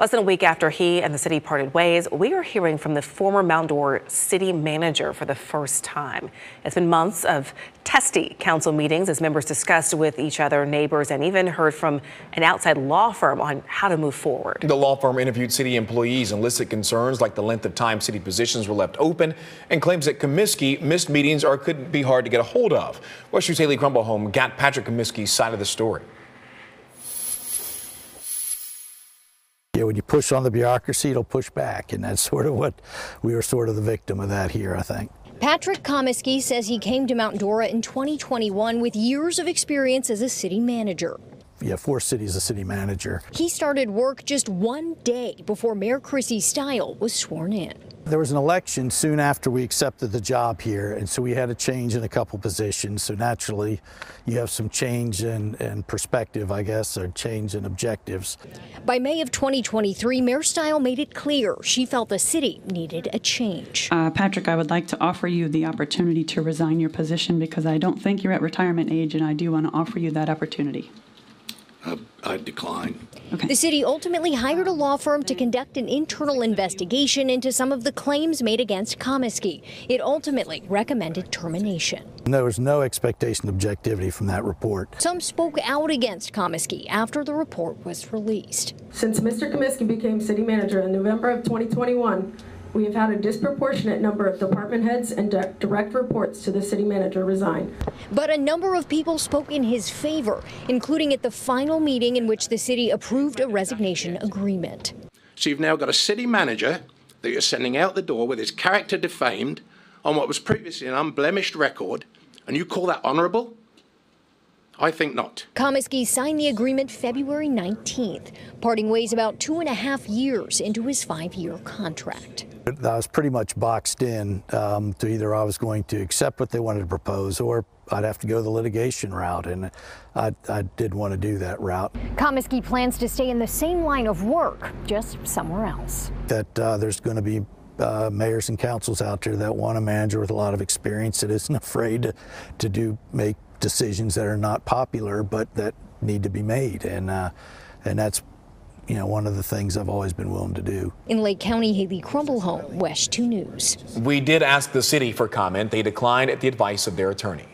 Less than a week after he and the city parted ways, we are hearing from the former Mount Dora city manager for the first time. It's been months of testy council meetings as members discussed with each other, neighbors, and even heard from an outside law firm on how to move forward. The law firm interviewed city employees and listed concerns like the length of time city positions were left open and claims that Comiskey missed meetings or could be hard to get a hold of. West 2's Haley Crumblehome got Patrick Comiskey's side of the story. Yeah, when you push on the bureaucracy, it'll push back, and that's sort of what we were sort of the victim of that here, I think. Patrick Comiskey says he came to Mount Dora in 2021 with years of experience as a city manager. Yeah, 4 cities as a city manager. He started work just one day before Mayor Chrissy Stile was sworn in. There was an election soon after we accepted the job here, and so we had a change in a couple positions. So naturally, you have some change in perspective, I guess, or change in objectives. By May of 2023, Mayor Stile made it clear she felt the city needed a change. Patrick, I would like to offer you the opportunity to resign your position because I don't think you're at retirement age, and I do want to offer you that opportunity. I decline. Okay. The city ultimately hired a law firm to conduct an internal investigation into some of the claims made against Comiskey. It ultimately recommended termination. There was no expectation of objectivity from that report. Some spoke out against Comiskey after the report was released. Since Mr. Comiskey became city manager in November of 2021, we have had a disproportionate number of department heads and direct reports to the city manager resign. But a number of people spoke in his favor, including at the final meeting in which the city approved a resignation agreement. So you've now got a city manager that you're sending out the door with his character defamed on what was previously an unblemished record, and you call that honorable? I think not. Comiskey signed the agreement February 19th, parting ways about 2.5 years into his 5-year contract. I was pretty much boxed in to either I was going to accept what they wanted to propose or I'd have to go the litigation route, and I did want to do that route. Comiskey plans to stay in the same line of work, just somewhere else. That there's going to be mayors and councils out there that want a manager with a lot of experience that isn't afraid to make decisions that are not popular but that need to be made, and that's one of the things I've always been willing to do. In Lake County, Haley Crumblehome, West 2 News. We did ask the city for comment. They declined at the advice of their attorney.